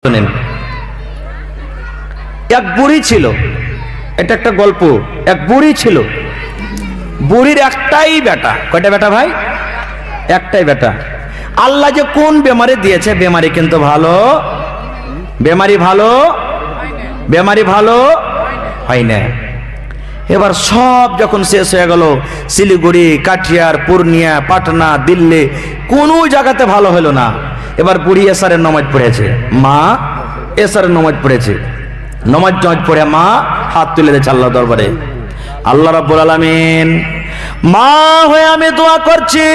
শোনেন, এক বুড়ি ছিল। এটা একটা গল্প। এক বুড়ি ছিল, বুড়ির একটাই বেটা। কয়টা বেটা ভাই? একটাই বেটা। আল্লাহ যে কোন বেমারি দিয়েছে, বেমারি কিন্তু ভালো, বেমারি ভালো হয় না। এবার সব যখন শেষ হয়ে গেল, শিলিগুড়ি, কাঠিয়ার, পূর্ণিয়া, পাটনা, দিল্লি, কোনো জায়গাতে ভালো হলো না। এবার বুড়ি এসারের নামাজ পড়েছে, মা এসারের নামাজ পড়েছে। নামাজ পড়ে মা হাত তুলে দিয়েছে আল্লাহ দরবারে। আল্লাহ রাব্বুল আলামিন, মা হয়ে আমি দোয়া করছি,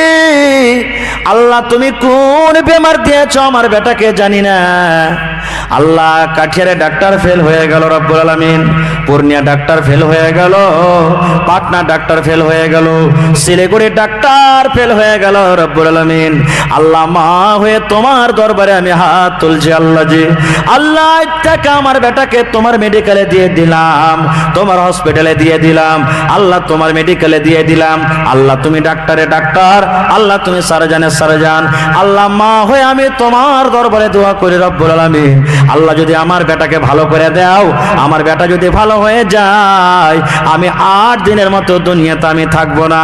আল্লাহ তুমি কোন বেমার দিয়েছো আমার বেটাকে জানি না। আল্লাহ কাঠিয়ারে ডাক্তার ফেল হয়ে গেল রব্বুল আলামিন, পূর্ণিয়া ডাক্তার ফেল হয়ে গেল, পাটনা ডাক্তার ফেল হয়ে গেল, শিলিগুড়ি ডাক্তার ফেল হয়ে গেল রব্বুল আলামিন। আল্লাহ মা হয়ে তোমার দরবারে আমি হাত তুলছি। আল্লাহ জি, আল্লাহ টাকা আমার বেটাকে তোমার মেডিকেলে দিয়ে দিলাম, তোমার হসপিটালে দিয়ে দিলাম, আল্লাহ তোমার মেডিকেলে দিয়ে দিলাম। আল্লাহ তুমি ডাক্তারে ডাক্তার, আল্লাহ তুমি সার্জনে সার্জন। আল্লাহ মা হয়ে আমি তোমার দরবারে দোয়া করি রব্বুল আলামিন, আল্লাহ যদি আমার বেটাকে ভালো করে দাও, আমার বেটা যদি ভালো হয়ে যায়, আমি 8 দিনের মতো দুনিয়াতে আমি থাকবো না।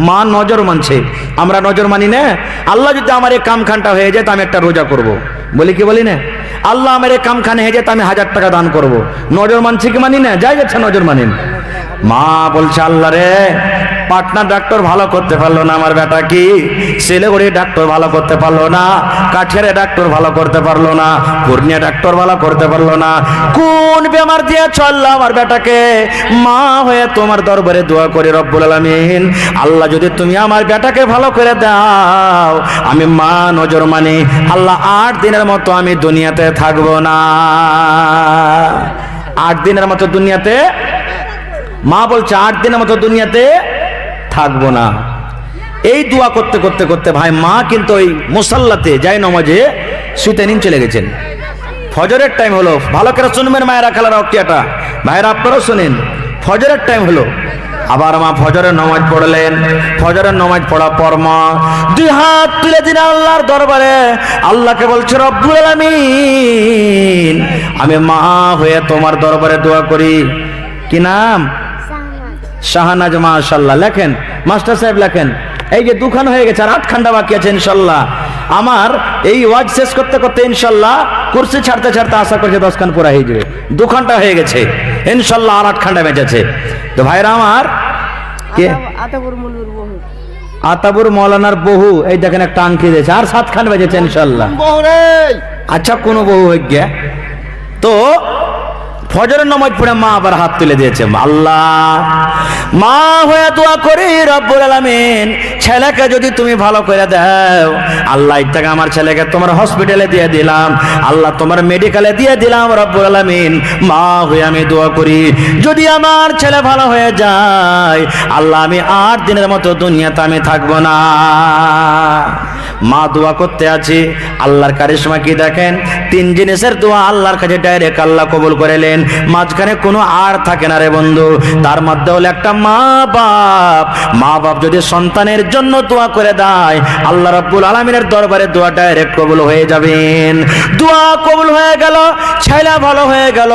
মা নজর মানছে, আমরা নজর মানি না। আল্লাহ যদি আমার এই কামখানটা হয়ে যায়, তো আমি একটা রোজা করব, বলি কি বলি না? আল্লাহ আমার এই কামখানে হয়ে যায়, তো আমি 1000 টাকা দান করব। নজর মানছি কি মানি না? যাই যাচ্ছে নজর মানেন। মা বলছে, আল্লাহ রে, পাটনার ডাক্তার ভালো করতে পারলো না আমার বেটা, কি শিলিগুড়ি ডাক্তার ভালো করতে পারলো না, কাঠিয়ারে ডাক্তার ভালো করতে পারলো না, পূর্ণিয়া ডাক্তার ভালো করতে পারলো না, কোন বেমার দিয়ে চললো আমার বেটাকে? মা হয়ে তোমার দরবারে দোয়া করি রব্বুল আলামিন, আল্লাহ যদি তুমি আমার বেটাকে ভালো করে দাও, আমি মা নজর মানি, আল্লাহ 8 দিনের মতো আমি দুনিয়াতে থাকবো না। 8 দিনের মতো দুনিয়াতে, মা বলছে 8 দিনের মতো দুনিয়াতে থাকবো না। এই দোয়া করতে করতে করতে ভাই মা কিন্তু ওই মুসাল্লাতে যাই নামাজে শুতে নিন চলে গেছেন। ফজরের টাইম হলো, ভালো করে শুনবেন মায়েরা, খালারা, অক্টিয়াটা ভাইরা, আপনারাও শুনেন। ফজরের টাইম হলো, আবার মা ফজরের নামাজ পড়লেন। ফজরের নামাজ পড়ার পর মা 2 হাত তুলে দিন আল্লাহর দরবারে, আল্লাহকে বলছে, রব্বুল আলামিন, আমি মা হয়ে তোমার দরবারে দোয়া করি। কি নাম? শাহনাজ। মাশাআল্লাহ, লেখেন মাস্টার সাহেব, লেখেন। এই যে 2 খান হয়ে গেছে, আর 8 খান্ডা বাকি আছে ইনশাআল্লাহ। আমার এই ওয়াজ শেষ করতে করতে ইনশাআল্লাহ কুরসি ছাড়তে ছাড়তে আশা করছে 10 খান পুরা হয়ে যাবে। 2 খান্ডা হয়ে গেছে ইনশাআল্লাহ, আর 8 খান্ডা বেঁচেছে। তো ভাইরা আমার, কে? আতাবুর মৌলানার বহু, এই দেখেন একটা আংটি দিয়েছে, আর 7 খান বেঁচেছে ইনশাআল্লাহ। আচ্ছা, কোন বহু হয়ে গিয়া। তো ফজরের নামাজ পড়ে মা আবার হাত তুলে দিয়েছে। আল্লাহ, মা হয়ে দোয়া করি রব্বুল আলামিন, ছেলেকে যদি তুমি ভালো করে দাও, আল্লাহ ইত্যাকা আমার ছেলেকে তোমার হসপিটালে দিয়ে দিলাম, আল্লাহ তোমার মেডিকেলে দিয়ে দিলাম রব্বুল আলামিন। মা হয়ে আমি দোয়া করি, যদি আমার ছেলে ভালো হয়ে যায়, আল্লাহ আমি 8 দিনের মতো দুনিয়াতে আমি থাকবো না। মা দোয়া করতে আছি, আল্লাহর কারিশমা কি দেখেন, 3 জিনিসের দোয়া আল্লাহর কাছে ডাইরেক্ট আল্লাহ কবুল করেলেন, মাঝখানে কোনো আর থাকে না রে বন্ধু। তার মধ্যে হলো একটা মা বাপ। মা বাপ যদি সন্তানের জন্য দোয়া করে দেয়, আল্লাহ রাব্বুল আলামিনের দরবারে দোয়া ডাইরেক্ট কবুল হয়ে যাবেন। দোয়া কবুল হয়ে গেল, ছেলে ভালো হয়ে গেল।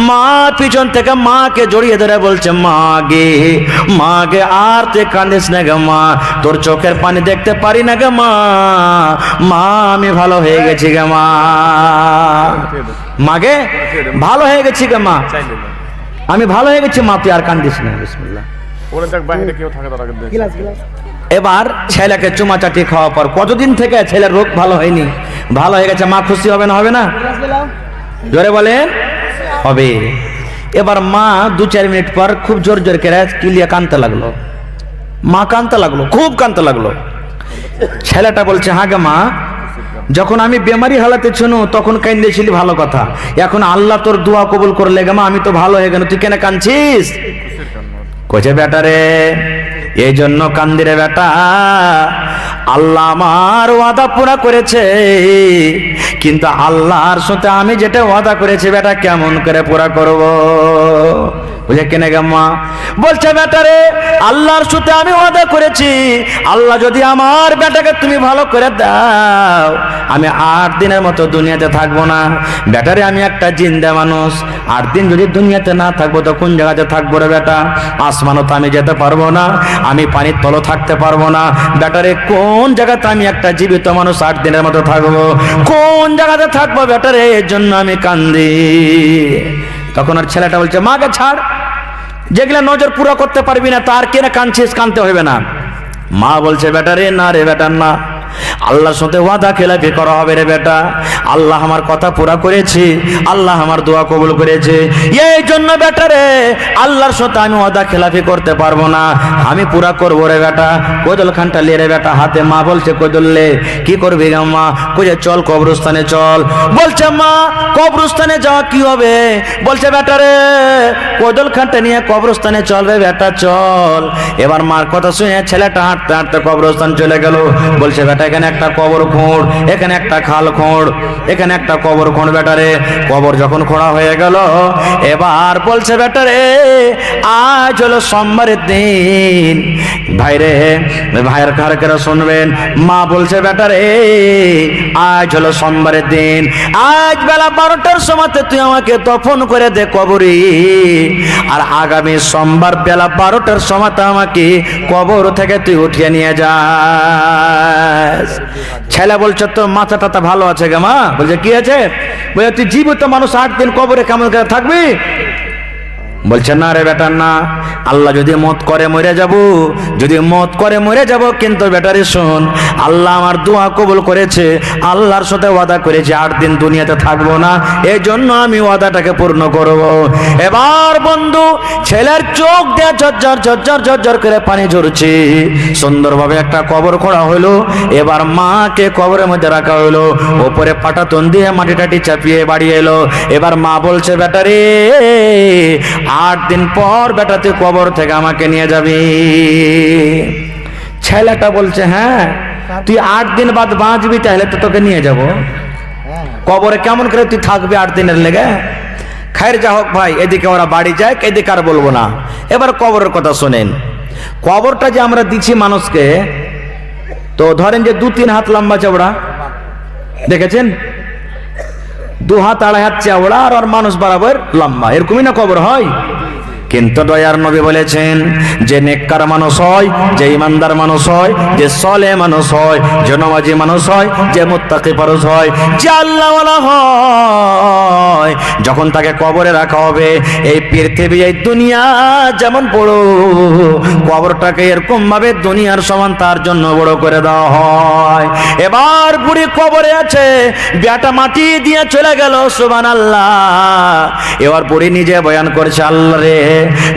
মা পিছন থেকে মাকে জড়িয়ে ধরে বলছে, মা গে আর তুই কাঁদিস না গে মা, তোর চোখের পানি দেখতে পারি না গে মা, আমি ভালো হয়ে গেছি গে মা, মাগে ভালো হয়ে গেছি গে মা, আমি ভালো হয়ে গেছি মা, তুই আর কান্দিস না। বিসমিল্লাহ। এবার ছেলেকে চুমাচাটি খাওয়া পর কতদিন থেকে ছেলের রোগ ভালো হয়নি, ভালো হয়ে গেছে, মা খুশি হবে না? হবে না? জোরে বলেন, হবে। এবার মা 2-4 মিনিট পর খুব জোর জোর করে কিলিয়া কাঁদতে লাগলো। মা কাঁদতে লাগলো, খুব কাঁদতে লাগলো। ছেলেটা বলছে, হ্যাঁ গে মা, যখন আমি বেমারি হালাতে ছিল তখন কাঁদিয়েছিলি, ভালো কথা, এখন আল্লাহ তোর দোয়া কবুল করলে গে মা, আমি তো ভালো হয়ে গেল, তুই কেন কাঁদছিস? কইছে, বেটা রে, এই জন্য কান্দি রে বেটা, আল্লাহ আমার ওয়াদা পুরা করেছে, কিন্তু আল্লাহর সাথে আমি যেটা ওয়াদা করেছি বেটা কেমন করে পুরা করব? বলে কেন গে মা? বলছে বেটারে আল্লাহর সাথে আমি ওয়াদা করেছি, আল্লাহ যদি আমার বেটাকে তুমি ভালো করে দাও আমি 8 দিনের মতো দুনিয়াতে থাকবো না। বেটারে আমি একটা জিন্দা মানুষ, 8 দিন যদি দুনিয়াতে না থাকবো তো কোন জায়গাতে থাকবো রে বেটা? আসমানও তো আমি যেতে পারবো না, আমি পানির তলও থাকতে পারবো না। বেটারে কোন জায়গাতে আমি একটা জীবিত মানুষ 8 দিনের মতো থাকবো? কোন জায়গাতে থাকবো বেটারে? এর জন্য আমি কান্দি। তখন আর ছেলেটা বলছে মাকে ছাড়, যেগুলা নজর পুরো করতে পারবি না তার কেন কাঁদছিস? কাঁদতে হবে না। মা বলছে বেটারে না রে বেটা না, আল্লাহর সাথে ওয়াদা খেলাফি করা হবে রে বেটা। আল্লাহ আমার কথা পুরা করেছে, আল্লাহ আমার দোয়া কবুল করেছে, এই জন্য বেটারে আল্লাহর সাথে আমি ওয়াদা খেলাফি করতে পারবো না, আমি পুরা করবো রে বেটা। কোদল খানটা লে রে বেটা হাতে। মা বলছে কোদল লে, কি করবি গা মা? কইছে চল কবরস্থানে চল। বলছে মা কবরস্থানে যাওয়া কি হবে? বলছে বেটারে কোদল খানটা নিয়ে কবরস্থানে চল রে বেটা চল। এবার মার কথা শুনে ছেলেটা হাঁটতে হাঁটতে কবরস্থান চলে গেল। বলছে বেটা এখানে একটা কবর খোঁড়, এখানে একটা খাল খোঁড়, এখানে একটা কবর খোঁড়। বেটারে কবর যখন খোঁড়া হয়ে গেল এবার বলছে বেটারে আজ হলো সোমবারের দিন। ভাইরে ভাইয়ের কারকেরা শুনবেন, মা বলছে বেটারে আজ হলো সোমবারের দিন, আজ বেলা 12টার সময়তে তুই আমাকে দফন করে দে কবরে, আর আগামী সোমবার বেলা 12টার সময়তে আমাকে কবর থেকে তুই উঠিয়ে নিয়ে যা। ছেলে বলছে তো মাথা টাথা ভালো আছে গে মা? বলছে কি আছে? বলে তুই জীবিত মানুষ 8 দিন কবরে কেমন করে থাকবি? বলছে না রে বেটা না, আল্লাহ যদি মত করে মরে যাব, যদি মত করে মরে যাব, কিন্তু বেটারে শোন আল্লাহ আমার দোয়া কবুল করেছে, আল্লাহর সাথে ওয়াদা করেছে 8 দিন দুনিয়াতে থাকবো না, এই জন্য আমি ওয়াদাটাকে পূর্ণ করব। এবার বন্ধু ছেলের চোখ দিয়ে ঝরঝর ঝরঝর ঝরঝর করে পানি ঝরছে। সুন্দরভাবে একটা কবর খোঁড়া হলো। এবার মাকে কবরের মধ্যে রাখা হলো, ওপরে পাটাতন দিয়ে মাটি টাটি চাপিয়ে বাড়ি এলো। এবার মা বলছে বেটারে 8 দিন পর বেটা তুই কবর থেকে আমাকে নিয়ে যাবি। ছেলেটা বলছে হ্যাঁ তুই 8 দিন বাদ বাঁচবি, তাহলে তো তোকে নিয়ে যাব। কবরে কেমন করে তুই থাকবি 8 দিনের লেগে? খায়ের যা হোক ভাই, এদিকে ওরা বাড়ি যায়, এদিকে আর বলবো না। এবার কবরের কথা শোনেন। কবরটা যে আমরা দিচ্ছি মানুষকে, তো ধরেন যে 2-3 হাত লম্বা চওড়া, দেখেছেন? 2 হাত 2.5 হাত চওড়া আর মানুষ বরাবর লম্বা, এরকমই না কবর হয়? কিন্তু দয়ার নবী বলেছেন যে নেককার মানুষ হয়, যে ইমানদার মানুষ হয়, যে সলে মানুষ হয়, যে নামাজি মানুষ হয়, যে মুত্তাকি মানুষ হয়, যে আল্লাহওয়ালা হয়, যখন তাকে কবরে রাখা হবে, এই পৃথিবী এই দুনিয়া যেমন বড়, কবরটাকে এরকম ভাবে দুনিয়ার সমান তার জন্য বড় করে দেওয়া হয়। এবার বুড়ি কবরে আছে, বেটা মাটি দিয়ে চলে গেল, সুবহানাল্লাহ। এবার বুড়ি নিজে বয়ান করছে আল্লাহ রে,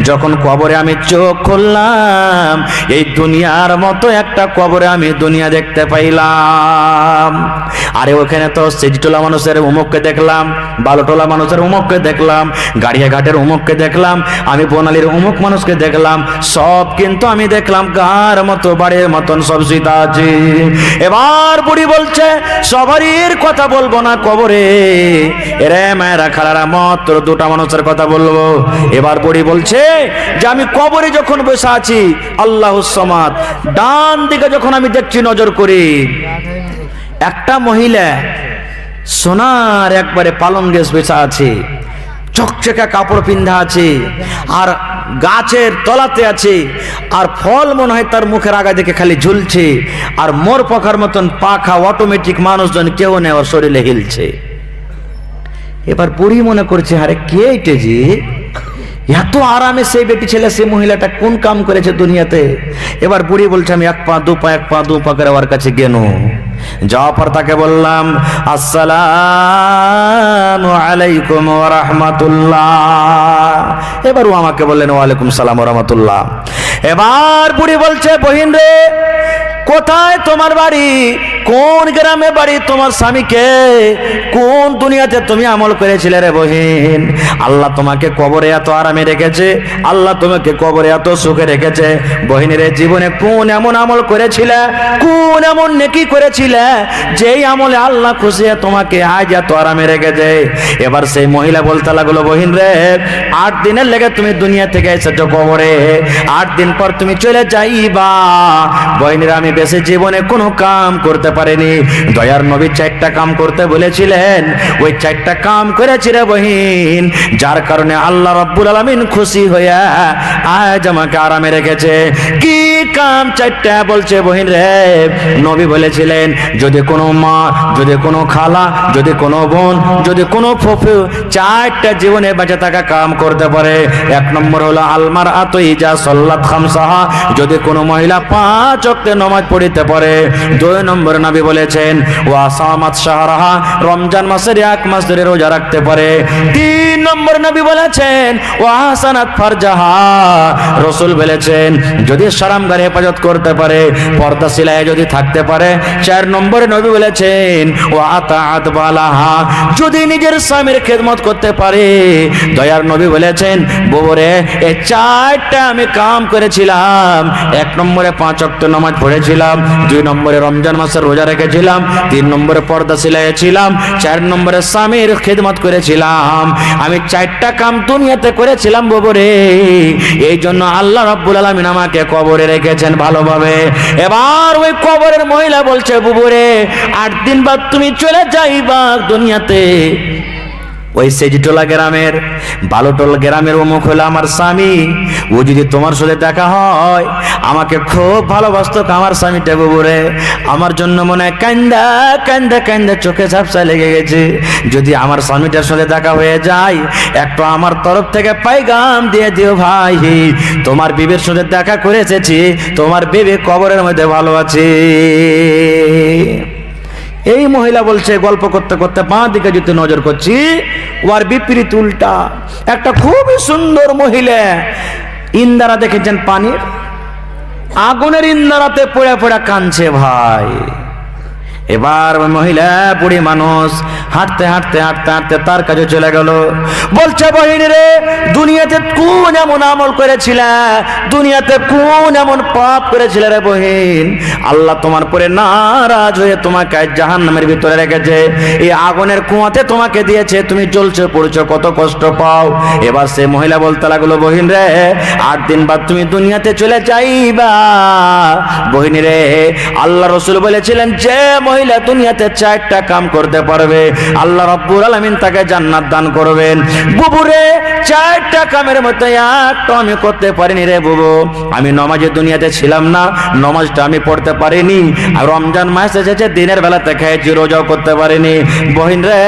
যখন কবরে আমি চোখ খুললাম, এই দুনিয়ার মতো একটা কবরে আমি দুনিয়া দেখতে পাইলাম। আরে ওখানে তো সিটিটোলা মানুষের উমুককে দেখলাম, বালুটোলা মানুষের উমুককে দেখলাম, গাড়িয়াঘাটের উমুককে দেখলাম, আমি বনালির উমুক মানুষকে দেখলাম, সব কিন্তু আমি দেখলাম কার মতো বাড়ির মতন সব সীতা আছে। এবার বুড়ি বলছে সবারই কথা বলবো না কবরে, এরে মায়েরা খালারা মাত্র 2টা মানুষের কথা বলবো। এবার বুড়ি বলছে যে আমি কবরে যখন বসে আছি, আল্লাহুস সামাদ, ডান দিকে যখন আমি দেখছি নজর করি, একটা মহিলা সোনার একবারে পালঙ্কে বসে আছে, চকচকা কাপড় পিন্ধা আছে, আর গাছের তলাতে আছে, আর ফল মনে হয় তার মুখের আগা দিকে খালি ঝুলছে, আর মোর পাখার মতন পাখা অটোমেটিক, মানুষজন কেউ নেই ওর শরীরে হিলছে। এবার বুড়ি মনে করছে আরে কে এটা যে এত আরামে সেই বেটি ছেলে, সেই মহিলাটা কোন কাম করেছে দুনিয়াতে। এবার বুড়ি বলছে আমি 1 পা 2 পা 1 পা 2 পা করে ওর কাছে গেল। যাওয়ার পর তাকে বললাম আসসালামু আলাইকুম ওয়া রাহমাতুল্লাহ। এবার ও আমাকে বললেন ওয়া আলাইকুম সালাম ওয়া রাহমাতুল্লাহ। এবার বুড়ি বলছে বহিন রে, কোথায় তোমার বাড়ি, কোন গ্রামে বাড়ি তোমার স্বামীকে, কোন দুনিয়াতে তুমি আমল করেছিলে রে বহিন? আল্লাহ তোমাকে কবরে এত আরামে রেখেছে, আল্লাহ তোমাকে কবরে এত সুখে রেখেছে। বহিনের জীবনে কোন এমন আমল করেছিলে, কোন এমন নেকি করেছিলে যেই আমলে আল্লাহ খুশি হয়ে তোমাকে আজ এত আরামে রেখেছে? এবার সেই মহিলা বলতে লাগলো, বহিন রে, 8 দিনের লেগে তুমি দুনিয়া থেকে এসেছো কবরে, 8 দিন পর তুমি চলে যাইবা। বহিনের আমি বেশি জীবনে কোনো কাম করতে পারিনি, দয়ার নবী 4টা কাম করতে বলেছিলেন, ওই 4টা কাম করেছি রে বহিন, যার কারণে আল্লাহ রাব্বুল আলামিন খুশি হইয়া আজ আমাকে আরামে রেখেছে। কি কাম 4টা? বলছে বহিন রে, নবী বলেছিলেন যদি কোনো মা, যদি কোনো খালা, যদি কোনো বোন, যদি কোনো ফুফু 4টা জীবনে বেঁচে থাকা কাম করতে পারে, 1 নম্বর হলো আলমার আতইজা সাল্লাত খামসাহা, যদি কোনো মহিলা 5 ওয়াক্ত নামাজ পড়িতে পারে। 2 নম্বর নবী বলেছেন ওয়া সামাত শাহরাহা, রমজান মাসের 1 মাস ধরে রোজা রাখতে পারে। 3 নম্বর নবী বলেছেন ওয়া হাসানাত ফারজাহা, রাসূল বলেছেন যদি হারামগার হেফাজত করতে পারে, পর্দা সিলায় যদি থাকতে পারে। 4 নম্বরে নবী বলেছেন ওয়া আতাআত বালাহা, যদি নিজের স্বামীর খেদমত করতে পারে। দয়ার নবী বলেছেন বউরে, এই 4টা আমি কাম করেছিলাম। 1 নম্বরে 5 ওয়াক্ত নামাজ পড়েছিলাম, 2 নম্বরে রমজান মাসের রোজা রেখেছিলাম, 3 নম্বরে পর্দা সিলাইছিলাম, 4 নম্বরে স্বামীর খেদমত করেছিলাম। আমি 4টা কাম দুনিয়াতে করেছিলাম বউরে, এই জন্য আল্লাহ রাব্বুল আলামিন আমাকে কবরে রেখেছেন ভালোভাবে। এবার ওই কবরের মহিলা বলছে, বুবুরে 8 দিন বাদ তুমি চলে যাইবা দুনিয়াতে। ওই সেজিটোলা গ্রামের, বালোটোল গ্রামের অমুক হলো আমার স্বামী, ও যদি তোমার সাথে দেখা হয়, আমাকে খুব ভালোবাসতো আমার স্বামীটা বুবুরে, আমার জন্য মনে হয় কান্দা কান্দা কান্দা চোখে ঝাপসা লেগে গেছে। যদি আমার স্বামীটার সাথে দেখা হয়ে যায়, একটু আমার তরফ থেকে পাইগাম দিয়ে দিও ভাই, তোমার বিবির সাথে দেখা করে এসেছি, তোমার বিবি কবরের মধ্যে ভালো আছে। এই মহিলা বলছে, গল্প করতে করতে বাঁ দিকে যদি নজর করছি, ওর বিপরীত উল্টা একটা খুবই সুন্দর মহিলা। ইন্দারা দেখেছেন পানির, আগুনের ইন্দারাতে পড়ে পড়ে কাঁদছে ভাই। এবার মহিলা বুড়ি মানুষ হাঁটতে হাঁটতে হাঁটতে হাঁটতে তার কাছে চলে গেল, বলছে বহিন রে, দুনিয়াতে কোন এমন আমল করেছিল, দুনিয়াতে কোন এমন পাপ করেছিল রে বহিন, আল্লাহ তোমার পরে নারাজ হয়ে তোমাকে জাহান্নামের ভিতরে রেখেছে, এই আগুনের কুয়াতে তোমাকে দিয়েছে, তুমি জ্বলছো পড়ছো, কত কষ্ট পাও। এবার সে মহিলা বলতে লাগলো, বহিন রে 8 দিন বাদ তুমি দুনিয়াতে চলে যাইবা। বহিন রে, আল্লাহ রাসূল বলেছিলেন যে মহিলা দুনিয়াতে 4টা কাম করতে পারবে, আল্লাহ রাব্বুল আলামিন তাকে জান্নাত দান করবেন। বুবুরে 4টা কামের মধ্যে একটা আমি করতে পারিনি রে বুবু, আমি নামাজে দুনিয়াতে ছিলাম না, নামাজটা আমি পড়তে পারিনি, আর রমজান মাস এসেছে দিনের বেলাতে খেয়েছি, রোজাও করতে পারিনি। বহিন রে,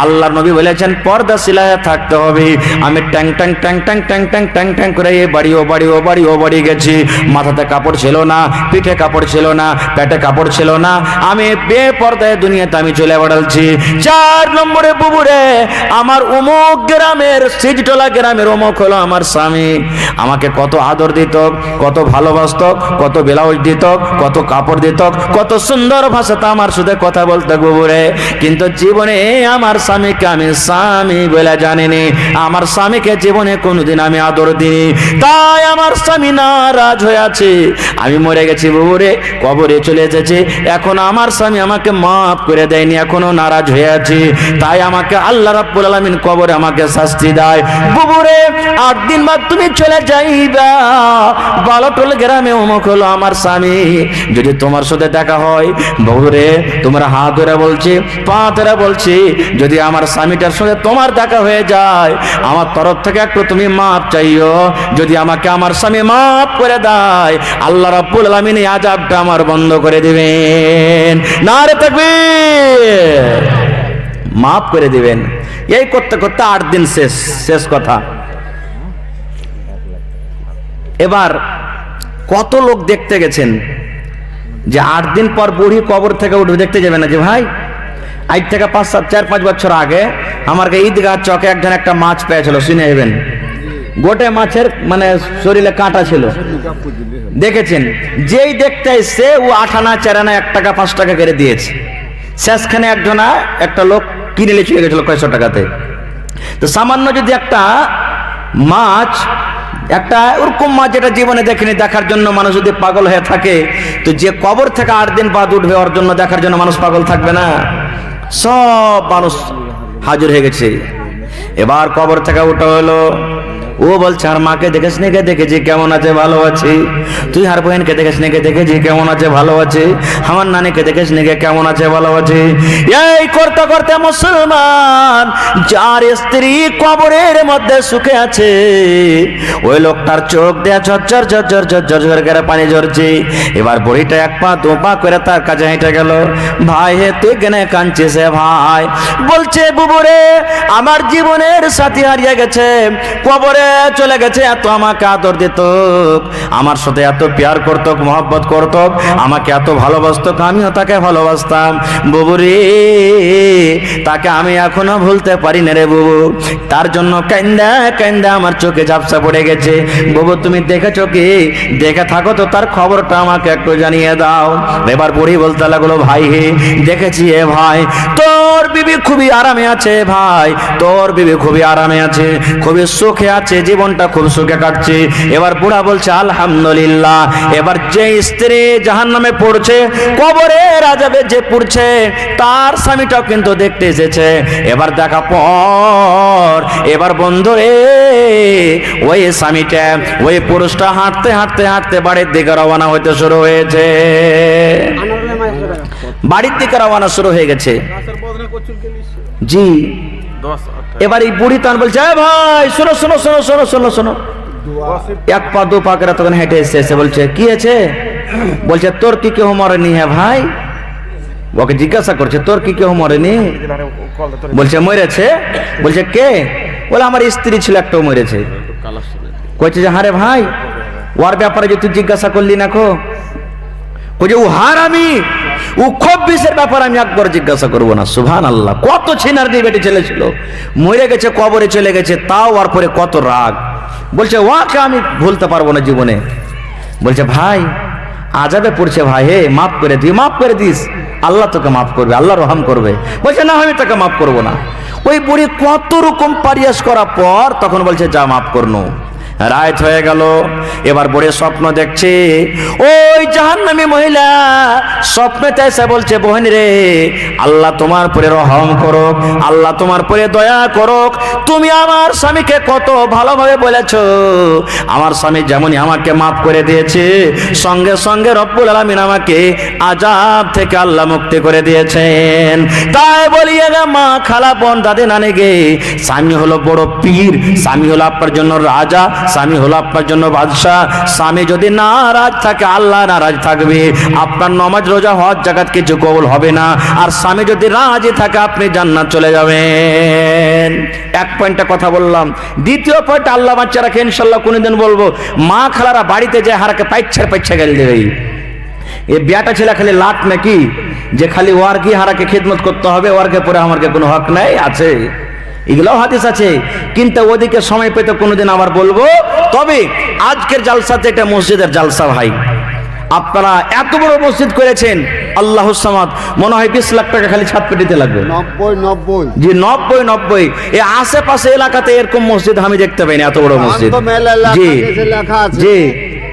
আল্লাহর নবী বলেছেন পর্দা সিলায় থাকতে হবে। আমি ট্যাং ট্যাং ট্যাং ট্যাং ট্যাং ট্যাং ট্যাং ট্যাং করে এই বাড়ি ও বাড়ি ও বাড়ি ও বাড়ি গেছি, মাথাতে কাপড় ছিল না, পিঠে কাপড় ছিল না, পেটে কাপড় ছিল না, আমি বেপর্দায় দুনিয়াতে আমি চলে বেড়াচ্ছি। 4 নম্বরে বুবুরে, আমার অমুক গ্রামের, সিজটোলা গ্রামের অমুক হলো আমার স্বামী, আমাকে কত আদর দিত, কত ভালোবাসত, কত ব্লাউজ দিত, কত কাপড় দিত, কত সুন্দর ভাষাতে আমার সাথে কথা বলতো বুবুরে, কিন্তু জীবনে আমার স্বামীকে আমি স্বামী বলে জানিনি, আমার স্বামীকে জীবনে কোনোদিন আমি আদর দিইনি, তাই আমার স্বামী নারাজ হয়ে আছে। আমি মরে গেছি বুবুরে, কবরে চলে এসেছি, এখন আমার স্বামী আমাকে মাফ করে দেয়নি, এখনো নারাজ হয়ে আছি, তাই আমাকে আল্লাহ রাব্বুল আলামিন কবরে আমাকে শাস্তি দেয়। বুবুরে 8 দিন বাদ তুমি চলে যাইবা, বালোটোল গ্রামে অমুক হলো আমার স্বামী, যদি তোমার সাথে দেখা হয়, বুবুরে তোমার হাত ধরে বলছি, পা ধরে বলছি, যদি আমার স্বামীটার সাথে তোমার দেখা হয়ে যায়, আমার তরফ থেকে একটু তুমি মাফ চাইও, যদি আমাকে আমার স্বামী মাফ করে দেয়, আল্লাহ রাব্বুল আলামিন এই আযাবটা আমার বন্ধ করে দিবেন। নারে তাকবীর, মাফ করে দিবেন। এই করতে করতে 8 দিন শেষ কথা। এবার কত লোক দেখতে গেছেন যে 8 দিন পর বুড়ি কবর থেকে উঠে, দেখতে যাবে না যে ভাই আজ থেকে 4-5 বছর আগে আমার ঈদগাহ চকে একজন একটা মাছ পেয়েছিল, শুনে নেবেন, গোটে মাছের মানে শরীরে কাঁটা ছিল, দেখেছেন? যেই দেখতে এসছে ও 8 আনা 4 আনা 1 টাকা 5 টাকা করে দিয়েছে। শেষখানে একটা লোক কিনে নিয়ে চলে গেছিল কয়শো টাকাতে। তো সামান্য যদি একটা মাছ, একটা ওরকম মাছ যেটা জীবনে দেখেনি, দেখার জন্য মানুষ যদি পাগল হয়ে থাকে, তো যে কবর থেকে 8 দিন বাদ উঠবে ওর জন্য দেখার জন্য মানুষ পাগল থাকবে না? সব মানুষ হাজির হয়ে গেছে। এবার কবর থেকে উঠা হলো। ও বলছে, আর মাকে দেখেছ নাকি? দেখেছি, কেমন আছে? ভালো আছে। তুই আর বোনকে দেখেছ নাকি? দেখেছি, কেমন আছে? ভালো আছে। আমার নানিকে দেখেছ নাকি? কেমন আছে? ভালো আছে। এই করতে করতে মুসলমান যার স্ত্রী কবরের মধ্যে সুখে আছে, ওই লোকটার চোখ দেয়া ঝরঝর ঝরঝর ঝরঝর ঝর করে পানি ঝরছে। এবার বুড়িটা 1 পা 2 পা করে তার কাছে হেঁটে গেল। ভাই হে, তুই কেনে কাঁদছিস ভাই? বলছে, বুবুরে, আমার জীবনের সাথী হারিয়ে গেছে, কবরে চলে গেছে। এত আমাকে আদর দিত, আমার সাথে এত প্যার করত, মহব্বত করত, আমাকে এত ভালোবাসত, আমিও তাকে ভালোবাসতাম। বুবু রে, তাকে আমি এখনো ভুলতে পারি না রে বুবু। তার জন্য কান্দা কান্দা আমার চোখে ঝাপসা পড়ে গেছে। বুবু, তুমি দেখেছো কি? দেখে থাকো তো তার খবরটা আমাকে একটু জানিয়ে দাও। এবার বুড়ি বলতে লাগলো, ভাই হে, দেখেছি এ ভাই, তোর বিবি খুবই আরামে আছে ভাই, তোর বিবি খুবই আরামে আছে, খুবই সুখে আছে, জীবনটা খুব সুখে কাটছে। এবার বুড়া বলছে, আলহামদুলিল্লাহ। এবার যে স্ত্রী জাহান্নামে পড়ছে, কবরে আযাবে যে পড়ছে, তার স্বামীটাও কিন্তু দেখতে এসেছে। এবার দেখা পর, এবার বন্ধু রে, ওই স্বামীটা, ওই পুরুষটা হাঁটতে হাঁটতে হাঁটতে বাড়ির দিকে রওনা হইতে শুরু হয়েছে। বাড়ির দিকে রওনা শুরু হয়ে গেছে। জি। এবার এই বুড়ি তান বলছে, ভাই শোনো শোনো শোনো শোনো শোনো শোনো। 1 পা 2 পা করে তখন হেঁটে এসে বলছে, কি আছে? বলছে, তোর কি কেউ মরেনি? হ্যাঁ ভাই। ওকে জিজ্ঞাসা করছে, তোর কি কেউ মরেনি? বলছে, মরেছে। বলছে, কে? বলে, আমার স্ত্রী ছিল, একটাও মরেছে। কইছে যে, হারে ভাই, ওর ব্যাপারে যে তুই জিজ্ঞাসা করলি না কো? কইছে, ও হারামি, ও খব্বিসের ব্যাপার আমি একবার জিজ্ঞাসা করবো না। সুবহানাল্লাহ। কত ছিনার দিয়ে বেটে ছেলে ছিল, মরে গেছে, কবরে চলে গেছে, তাও ওর পরে কত রাগ। বলছে, ওকে আমি ভুলতে পারবো না জীবনে। বলছে, ভাই আযাবে পড়ছে ভাই, হে মাফ করে দিই, মাফ করে দিস, আল্লাহ তোকে মাফ করবে, আল্লাহ রহম করবে। বলছে, না, আমি তোকে মাফ করবো না। ওই বুড়ি কত রকম পারিয়াস করার পর তখন বলছে, যা মাফ করনো। রাত হয়ে গেল। এবার বুড়ি স্বপ্ন দেখছে। ওই জাহান্নামী মহিলা স্বপ্নেতে এসে বলছে, বোন রে, আল্লাহ তোমার পরে রহম করুক, আল্লাহ তোমার পরে দয়া করুক। তুমি আমার স্বামীকে কত ভালোভাবে বলেছো, আমার স্বামী যেমনই আমাকে মাফ করে দিয়েছে, সঙ্গে সঙ্গে রব্বুল আলামিন আমাকে আযাব থেকে আল্লাহ মুক্তি করে দিয়েছেন। তাই বলি মা, খালা, বোন, দাদি, নানি গে, স্বামী হলো বড় পীর, স্বামী হলো আপনার জন্য রাজা, স্বামী হলো আপনার জন্য বাদশাহ। স্বামী যদি নারাজ থাকে, আল্লাহ নারাজ থাকবে, আপনার নামাজ রোজা হজ যাকাত কিছু কবুল হবে না। আর স্বামী যদি রাজি থাকে, আপনি জান্নাত চলে যাবেন। 1 পয়েন্টে কথা বললাম। দ্বিতীয় পয়েন্ট, আল্লাহ বাচ্চা রাখে, ইনশাল্লাহ কোনদিন বলবো। মা খালারা বাড়িতে যে হারাকে পাইচ্ছা গেল দেবে, এ বিয়াটা ছেলে খালি লাট নাকি, যে খালি ওয়ার কি হারাকে খেদমত করতে হবে, ওয়ারকে পরে আমার কোনো হক নাই? আছে, এগুলোও হাদিস আছে, কিন্তু ওদিকে সময় পেতে কোনোদিন আবার বলবো। তবে আজকের জালসাতে এটা মসজিদের জালসা ভাই, আপনারা এত বড় মসজিদ করেছেন, আল্লাহুস সামাদ, মনে হয় 20 লাখ টাকা খালি ছাদ পেটিতে লাগবে। 90 জি, 90 এই আশেপাশে এলাকাতে এরকম মসজিদ আমি দেখতে পাইনি, এত বড় মসজিদ। জি জি,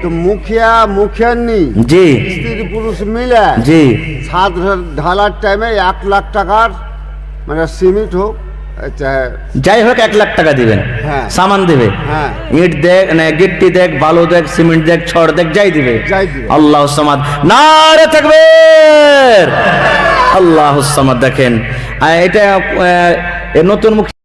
তো মুখিয়ানি জি, স্ত্রী পুরুষ মিলে জি, ছাদ ঢালার টাইমে 1 লাখ টাকার মানে সিমেন্ট হোক, যাই হোক 1 লাখ টাকা দিবেন, সামান দিবে, ইট দেখ, গিট্টি দেখ, বালু দেখ, সিমেন্ট দেখ, ছড় দেখ, যাই দিবে। আল্লাহুস সামাদ, নারে তাকবীর, আল্লাহুস সামাদ। দেখেন এটা নতুন মুখ